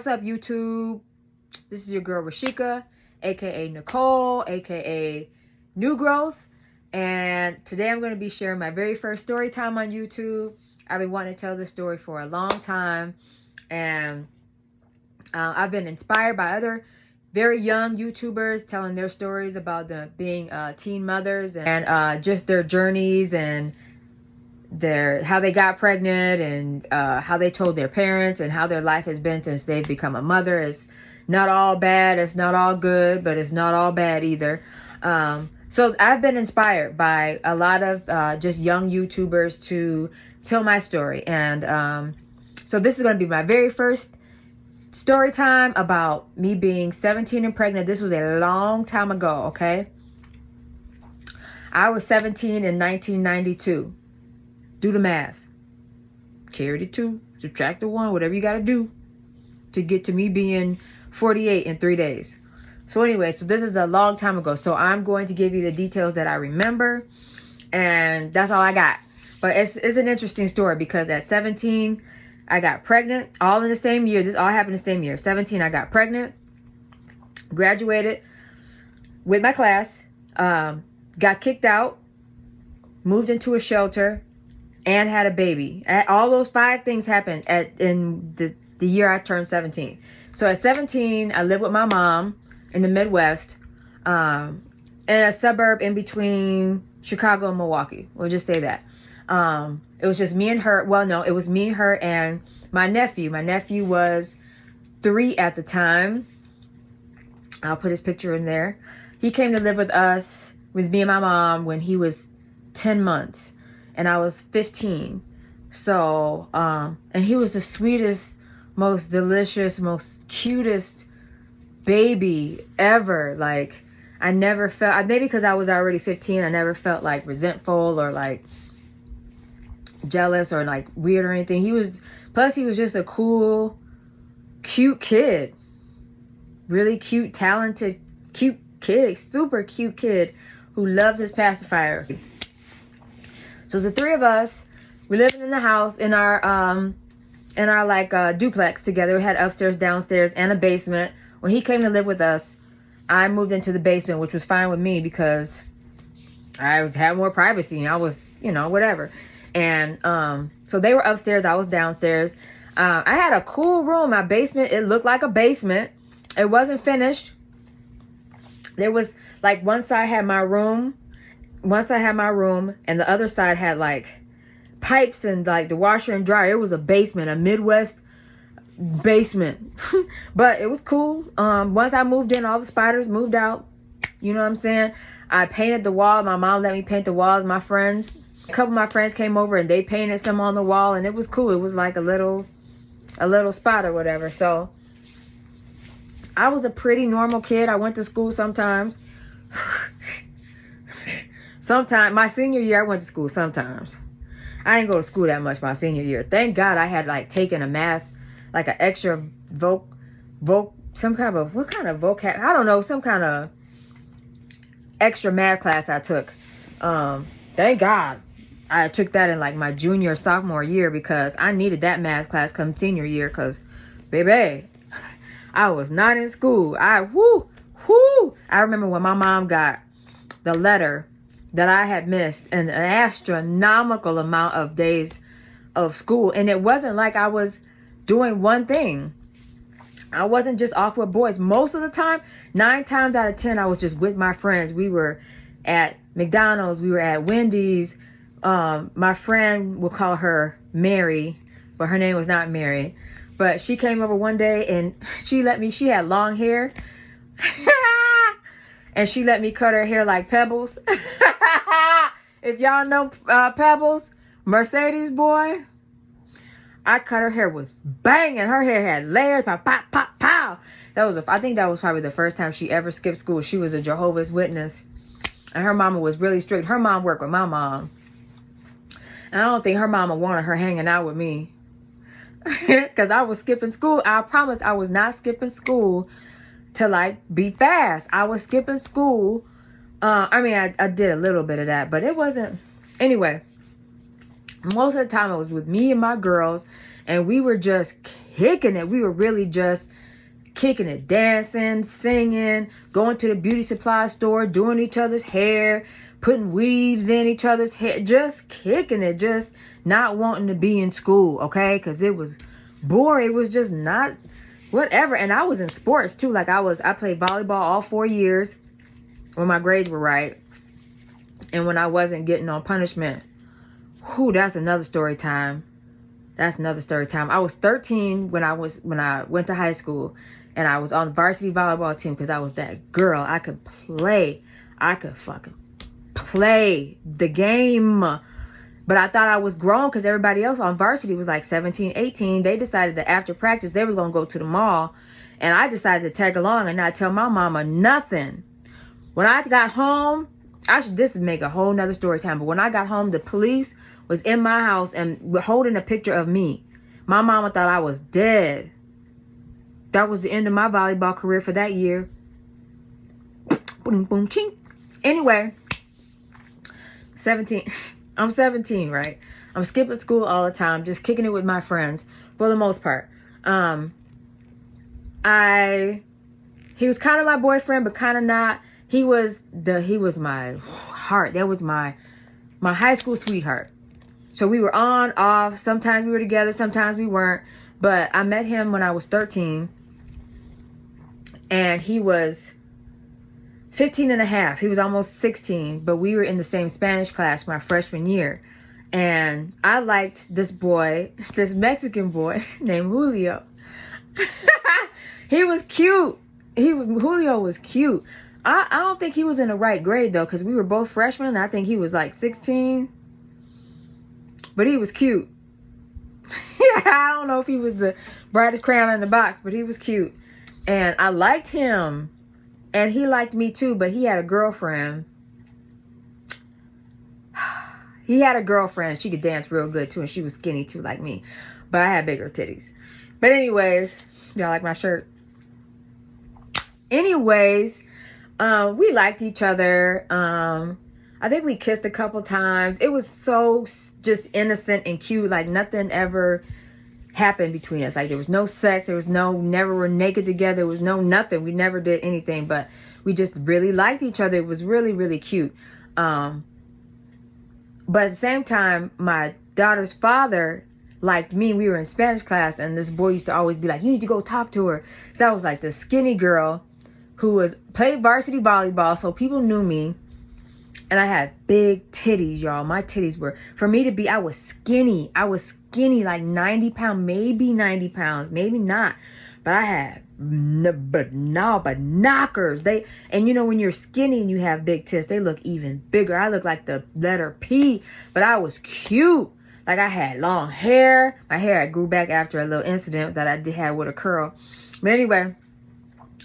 What's up, YouTube? This is your girl Rashika, aka Nicole, aka New Growth, and today I'm going to be sharing my very first story time on YouTube. I've been wanting to tell this story for a long time, and I've been inspired by other very young YouTubers telling their stories about them being teen mothers and just their journeys and how they got pregnant and how they told their parents and how their life has been since they've become a mother. It's not all bad, it's not all good, but it's not all bad either. So I've been inspired by a lot of just young YouTubers to tell my story. And so this is going to be my very first story time about me being 17 and pregnant. This was a long time ago, okay? I was 17 in 1992. Do the math. Carry the 2, subtract the 1, whatever you got to do to get to me being 48 in 3 days. So anyway, so this is a long time ago. So I'm going to give you the details that I remember, and that's all I got. But it's an interesting story because at 17, I got pregnant, all in the same year. This all happened in the same year. 17, I got pregnant, graduated with my class, got kicked out, moved into a shelter, and had a baby. All those 5 things happened in the year I turned 17. So at 17, I lived with my mom in the Midwest, in a suburb in between Chicago and Milwaukee. We'll just say that. It was just me and her. Well, no, it was me, her, and my nephew. My nephew was 3 at the time. I'll put his picture in there. He came to live with us, with me and my mom, when he was 10 months. And I was 15. So, and he was the sweetest, most delicious, most cutest baby ever. Like, I never felt, maybe because I was already 15, I never felt like resentful or like jealous or like weird or anything. Plus he was just a cool, cute kid. Really cute, talented, cute kid. Super cute kid who loves his pacifier. So the 3 of us, we living in the house in our like duplex together. We had upstairs, downstairs, and a basement. When he came to live with us, I moved into the basement, which was fine with me because I had more privacy and I was, whatever. And so they were upstairs, I was downstairs. I had a cool room. My basement, it looked like a basement. It wasn't finished. There was like one side had my room. One side had my room, and the other side had like pipes and like the washer and dryer. It was a basement, a Midwest basement. But it was cool. Once I moved in, all the spiders moved out. You know what I'm saying? I painted the wall. My mom let me paint the walls. A couple of my friends came over and they painted some on the wall, and it was cool. It was like a little spot or whatever. So I was a pretty normal kid. I went to school sometimes. Sometimes, my senior year, I went to school sometimes. I didn't go to school that much my senior year. Thank God I had like taken a math, like an extra some kind of vocab, I don't know, some kind of extra math class I took. Thank God I took that in like my junior, sophomore year because I needed that math class come senior year because, baby, I was not in school. I remember when my mom got the letter that I had missed an astronomical amount of days of school. And it wasn't like I was doing one thing. I wasn't just off with boys. Most of the time, 9 times out of 10, I was just with my friends. We were at McDonald's. We were at Wendy's. My friend, we'll call her Mary, but her name was not Mary. But she came over one day and she had long hair. And she let me cut her hair like Pebbles. If y'all know Pebbles, Mercedes boy, I cut her hair was banging. Her hair had layers, pop, pop, pop, pow. I think that was probably the first time she ever skipped school. She was a Jehovah's Witness, and her mama was really strict. Her mom worked with my mom, and I don't think her mama wanted her hanging out with me because I was skipping school. I promise I was not skipping school to like be fast. I was skipping school. I did a little bit of that, but it wasn't. Anyway, most of the time it was with me and my girls, and we were just kicking it. We were really just kicking it, dancing, singing, going to the beauty supply store, doing each other's hair, putting weaves in each other's hair, just kicking it, just not wanting to be in school, okay? Because it was boring. It was just not whatever. And I was in sports too. Like I played volleyball all 4 years when my grades were right. And when I wasn't getting on punishment. Whew, that's another story time. That's another story time. I was 13 when I went to high school, and I was on the varsity volleyball team because I was that girl. I could play. I could fucking play the game. But I thought I was grown because everybody else on varsity was like 17, 18. They decided that after practice, they was going to go to the mall. And I decided to tag along and not tell my mama nothing. When I got home, this would make a whole nother story time. But when I got home, the police was in my house and holding a picture of me. My mama thought I was dead. That was the end of my volleyball career for that year. Boom, boom, ching. Anyway, 17. I'm 17, right? I'm skipping school all the time, just kicking it with my friends for the most part. He was kind of my boyfriend, but kind of not. He was my heart. That was my high school sweetheart. So we were on, off. Sometimes we were together, sometimes we weren't. But I met him when I was 13. And he was 15 and a half. He was almost 16. But we were in the same Spanish class my freshman year. And I liked this boy, this Mexican boy named Julio. He was cute. Julio was cute. I don't think he was in the right grade, though, because we were both freshmen. I think he was like 16. But he was cute. I don't know if he was the brightest crayon in the box, but he was cute. And I liked him. And he liked me too, but he had a girlfriend. He had a girlfriend. She could dance real good too, and she was skinny too, like me. But I had bigger titties. But anyways, y'all like my shirt? Anyways, we liked each other. I think we kissed a couple times. It was so just innocent and cute. Like nothing ever happened between us. Like there was no sex. There was never were naked together. There was nothing. We never did anything, but we just really liked each other. It was really, really cute. But at the same time, my daughter's father liked me. We were in Spanish class, and this boy used to always be like, you need to go talk to her. So I was like the skinny girl who played varsity volleyball, so people knew me. And I had big titties, y'all. My titties were, I was skinny. I was skinny, like 90 pounds, maybe 90 pounds, maybe not. But I had, but knockers. And you know, when you're skinny and you have big tits, they look even bigger. I look like the letter P, but I was cute. Like I had long hair. My hair grew back after a little incident that I did have with a curl. But anyway,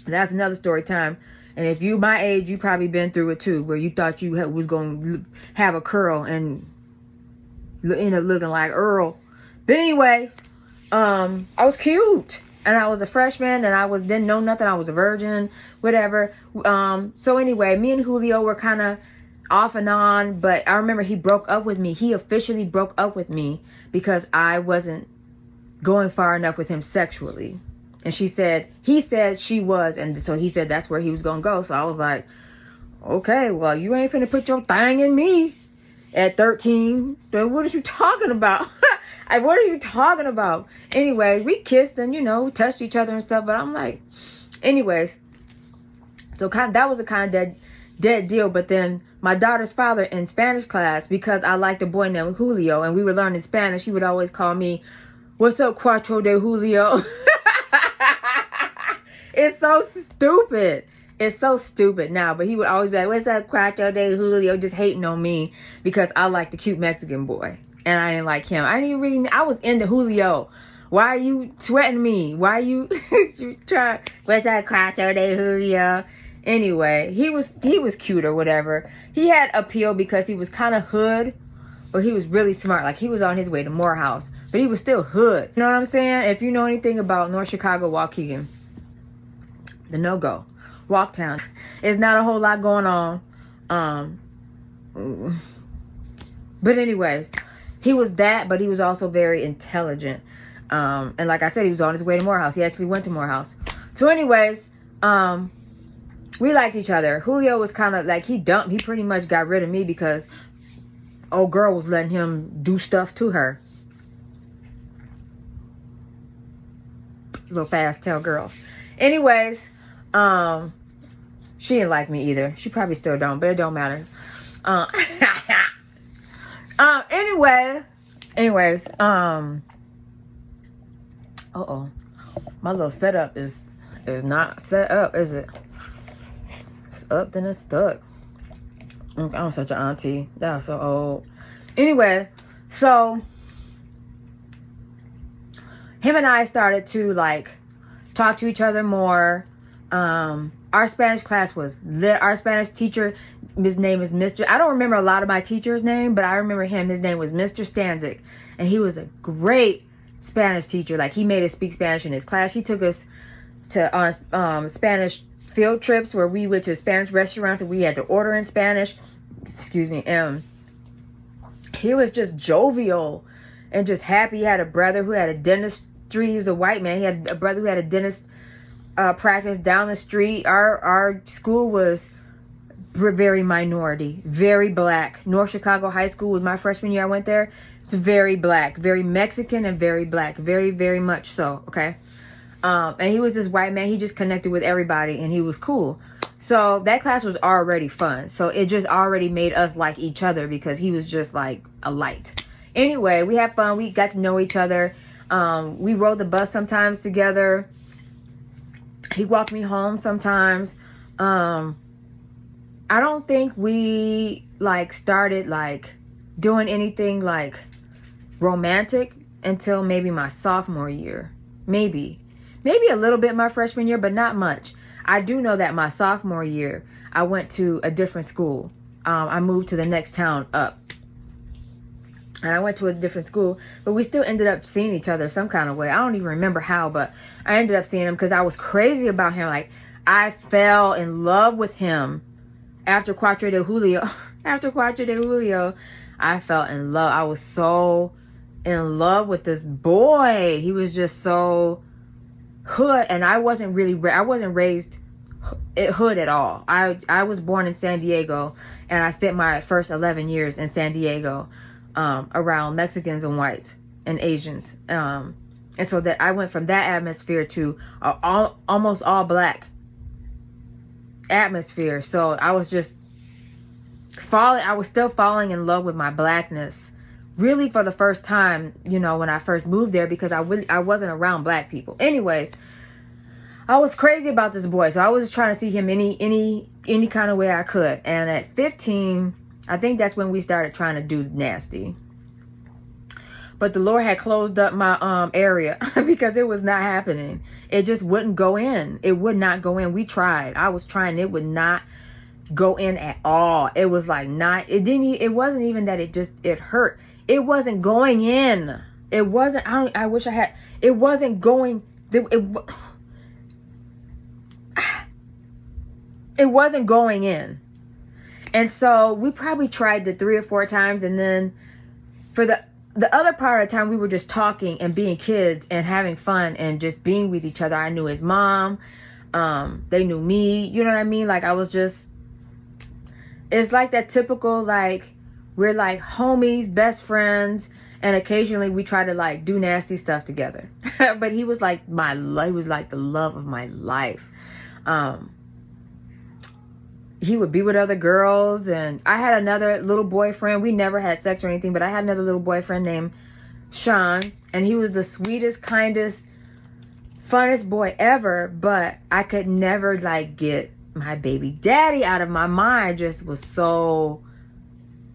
that's another story time. And if you my age, you probably been through it too, where you thought you was going to have a curl and end up looking like Earl. But anyways, I was cute. And I was a freshman, and I didn't know nothing. I was a virgin, whatever. So anyway, me and Julio were kind of off and on. But I remember he broke up with me. He officially broke up with me because I wasn't going far enough with him sexually. And he said she was. And so he said that's where he was going to go. So I was like, okay, well, you ain't finna put your thing in me at 13. Then what are you talking about? What are you talking about? Anyway, we kissed and, touched each other and stuff. But I'm like, anyways. So that was a kind of dead deal. But then my daughter's father in Spanish class, because I liked a boy named Julio and we were learning Spanish, he would always call me, what's up, Cuatro de Julio? It's so stupid. It's so stupid now. But he would always be like, what's up, Cuatro de Julio? Just hating on me because I like the cute Mexican boy. And I didn't like him. I was into Julio. Why are you sweating me? Why are you trying? What's up, Cuatro de Julio? Anyway, he was cute or whatever. He had appeal because he was kind of hood, but he was really smart. Like he was on his way to Morehouse, but he was still hood. You know what I'm saying? If you know anything about North Chicago, Waukegan, the no-go, Walktown, there's not a whole lot going on. But anyways, he was that, but he was also very intelligent. And like I said, he was on his way to Morehouse. He actually went to Morehouse So anyways, we liked each other. Julio was kind of like, he pretty much got rid of me because old girl was letting him do stuff to her. Little fast tail girls. Anyways, she didn't like me either. She probably still don't, but it don't matter. Anyways, my little setup is not set up, is it? It's up, then it's stuck. I'm such an auntie. Y'all so old. Anyway, so him and I started to like talk to each other more. Our Spanish class was lit. Our Spanish teacher, his name is Mr. I don't remember a lot of my teacher's name, but I remember him. His name was Mr. Stanzik, and he was a great Spanish teacher. Like, he made us speak Spanish in his class. He took us to Spanish field trips where we went to Spanish restaurants and we had to order in Spanish. Excuse me. And he was just jovial and just happy. He had a brother who had a dentistry. He was a white man. He had a brother who had a dentist practice down the street. Our school was very minority, very black. North Chicago High School was my freshman year. I went there. It's very black, very Mexican and very black, very, very much so. Okay. And he was this white man. He just connected with everybody and he was cool. So that class was already fun. So it just already made us like each other because he was just like a light. Anyway, we had fun. We got to know each other. We rode the bus sometimes together. He walked me home sometimes. I don't think we like started like doing anything like romantic until maybe my sophomore year. Maybe a little bit my freshman year, but not much. I do know that my sophomore year, I went to a different school. I moved to the next town up. And I went to a different school, but we still ended up seeing each other some kind of way. I don't even remember how, but I ended up seeing him because I was crazy about him. Like, I fell in love with him after Cuatro de Julio. After Cuatro de Julio, I fell in love. I was so in love with this boy. He was just so hood, and I wasn't raised hood at all. I was born in San Diego, and I spent my first 11 years in San Diego. Around Mexicans and whites and Asians. And so that I went from that atmosphere to almost all black atmosphere. So I was just I was still falling in love with my blackness really for the first time, you know, when I first moved there, because I wasn't around black people. Anyways, I was crazy about this boy. So I was just trying to see him any kind of way I could. And at 15, I think that's when we started trying to do nasty. But the Lord had closed up my area because it was not happening. It just wouldn't go in. It would not go in. We tried. I was trying. It would not go in at all. It was like it wasn't even that it hurt. It wasn't going in. It wasn't, it wasn't going, it wasn't going in. And so we probably tried it 3 or 4 times. And then for the other part of the time, we were just talking and being kids and having fun and just being with each other. I knew his mom. They knew me. You know what I mean? Like, I was just, it's like that typical, like, we're like homies, best friends. And occasionally we try to like do nasty stuff together. But he was like he was like the love of my life. He would be with other girls, and I had another little boyfriend. We never had sex or anything, but I had another little boyfriend named Sean, and he was the sweetest, kindest, funnest boy ever, but I could never like get my baby daddy out of my mind. Just was so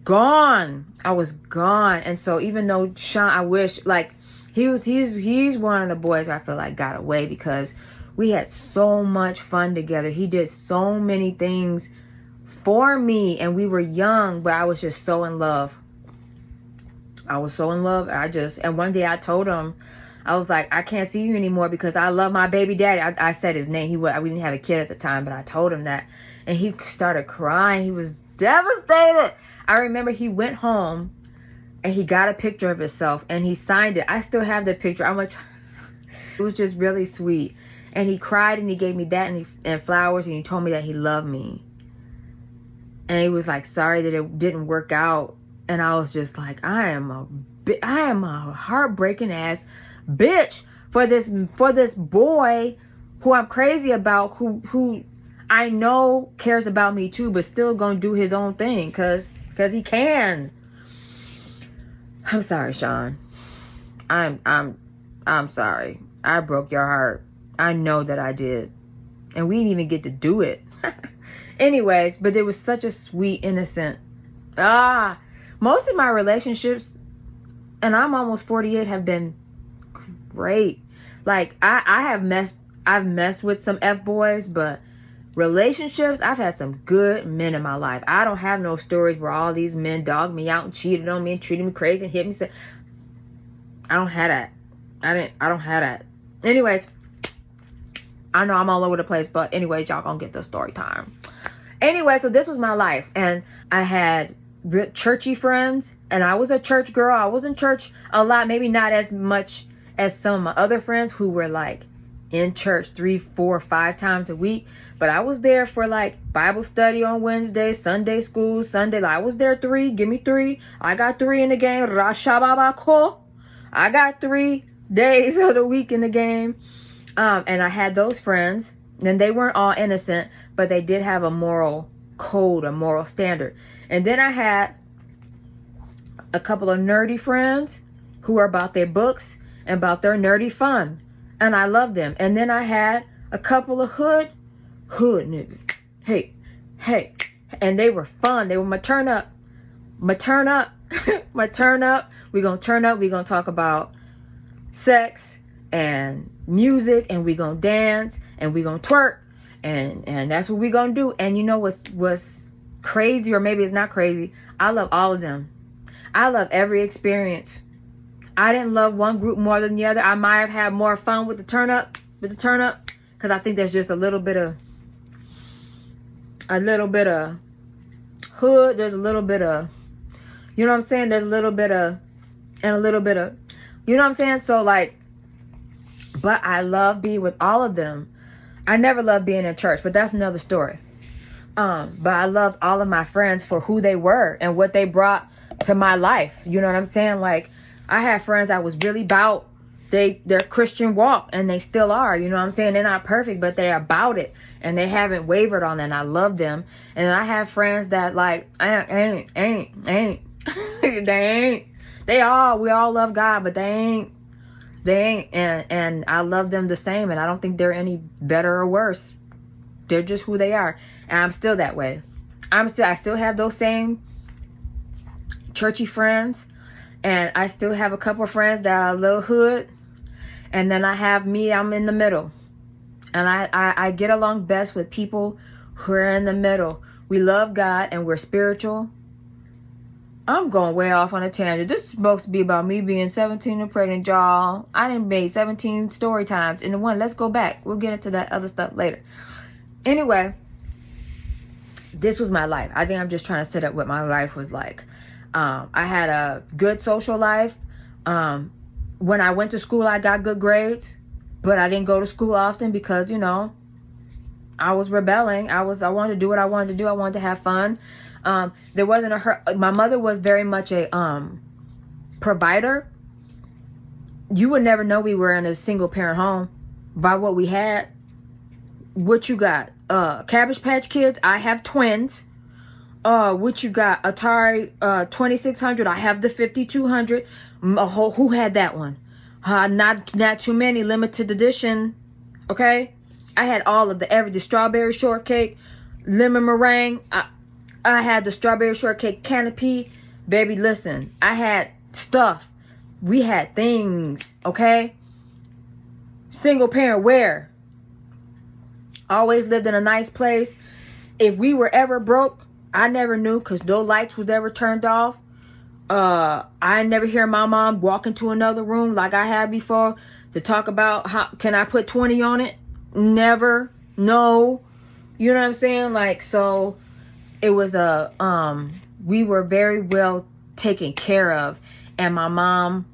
gone. I was gone. And so even though Sean, I wish, like, he's one of the boys I feel like got away because we had so much fun together. He did so many things for me, and we were young, but I was just so in love. I was so in love. And one day I told him, I was like, I can't see you anymore because I love my baby daddy. I said his name. We didn't have a kid at the time, but I told him that. And he started crying. He was devastated. I remember he went home and he got a picture of himself and he signed it. I still have the picture. It was just really sweet. And he cried and he gave me that and flowers, and he told me that he loved me. And he was like sorry that it didn't work out. And I was just like, I am a heartbreaking ass bitch for this boy who I'm crazy about, who I know cares about me too, but still gonna do his own thing because he can. I'm sorry, Sean. I'm sorry. I broke your heart. I know that I did. And we didn't even get to do it. Anyways, but it was such a sweet, innocent. Most of my relationships, and I'm almost 48, have been great. Like I've messed with some F-boys, but relationships, I've had some good men in my life. I don't have no stories where all these men dogged me out and cheated on me and treated me crazy and hit me. I don't have that. I don't have that. Anyways, I know I'm all over the place, but anyways, y'all gonna get the story time. Anyway, so this was my life, and I had churchy friends, and I was a church girl. I was in church a lot, maybe not as much as some of my other friends who were like in church 3, 4, 5 times a week. But I was there for like Bible study on Wednesday, Sunday school, Sunday. I was there 3. Give me 3. I got 3 in the game. Rashababako. I got 3 days of the week in the game. And I had those friends. And they weren't all innocent, but they did have a moral code, a moral standard. And then I had a couple of nerdy friends who were about their books and about their nerdy fun. And I loved them. And then I had a couple of hood niggas. Hey. And they were fun. They were my turn up. My turn up. My turn up. We're going to turn up. We're going to talk about sex and music, and we're going to dance, and we're going to twerk. And that's what we're going to do. And you know what's crazy, or maybe it's not crazy? I love all of them. I love every experience. I didn't love one group more than the other. I might have had more fun with the turn up, because I think there's just a little bit of hood. There's a little bit of, you know what I'm saying? There's a little bit of, and a little bit of, you know what I'm saying? So like, but I love being with all of them. I never loved being in church, but that's another story. But I loved all of my friends for who they were and what they brought to my life. You know what I'm saying? Like, I had friends that was really about their Christian walk, and they still are. You know what I'm saying? They're not perfect, but they're about it, and they haven't wavered on it, and I love them. And I have friends that like ain't. We all love God, but they ain't. And I love them the same, and I don't think they're any better or worse. They're just who they are. And I'm still that way. I still have those same churchy friends, and I still have a couple of friends that are a little hood, and then I have me. I'm in the middle, and I get along best with people who are in the middle. We love God and we're spiritual. I'm going way off on a tangent. This is supposed to be about me being 17 and pregnant, y'all. I done made 17 story times into one. Let's go back. We'll get into that other stuff later. Anyway, this was my life. I think I'm just trying to set up what my life was like. I had a good social life. When I went to school, I got good grades, but I didn't go to school often because, you know, I was rebelling. I wanted to do what I wanted to do. I wanted to have fun. There wasn't my mother was very much a provider. You would never know we were in a single parent home by what we had. What you got? Cabbage Patch Kids. I have twins. What you got? Atari 2600. I have the 5200. Who had that one? Not too many. Limited edition. Okay. I had all of the strawberry shortcake, lemon meringue. I had the strawberry shortcake canopy. Baby, listen. I had stuff. We had things. Okay. Single parent where? Always lived in a nice place. If we were ever broke, I never knew because no lights was ever turned off. I never hear my mom walk into another room like I had before to talk about how can I put 20 on it. Never. No. You know what I'm saying? Like, so it was we were very well taken care of. And my mom,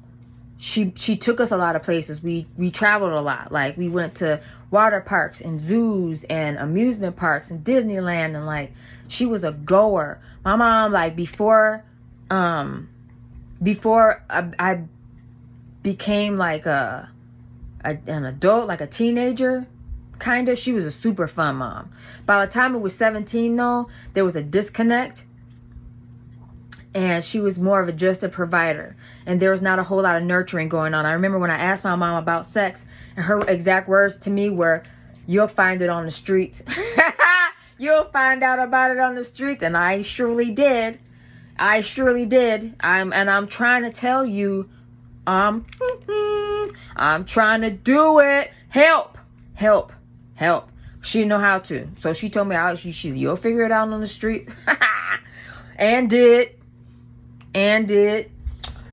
she took us a lot of places. We traveled a lot. Like, we went to water parks and zoos and amusement parks and Disneyland, and like, she was a goer. My mom, like, before I became like an adult, like a teenager, kind of, she was a super fun mom. By the time it was 17 though, there was a disconnect, and she was more of just a provider, and there was not a whole lot of nurturing going on. I remember when I asked my mom about sex, and her exact words to me were, "You'll find it on the streets." You'll find out about it on the streets. And I surely did. I'm trying to tell you, I'm trying to do it. Help. She didn't know how to. So she told me, you'll figure it out on the street. And did.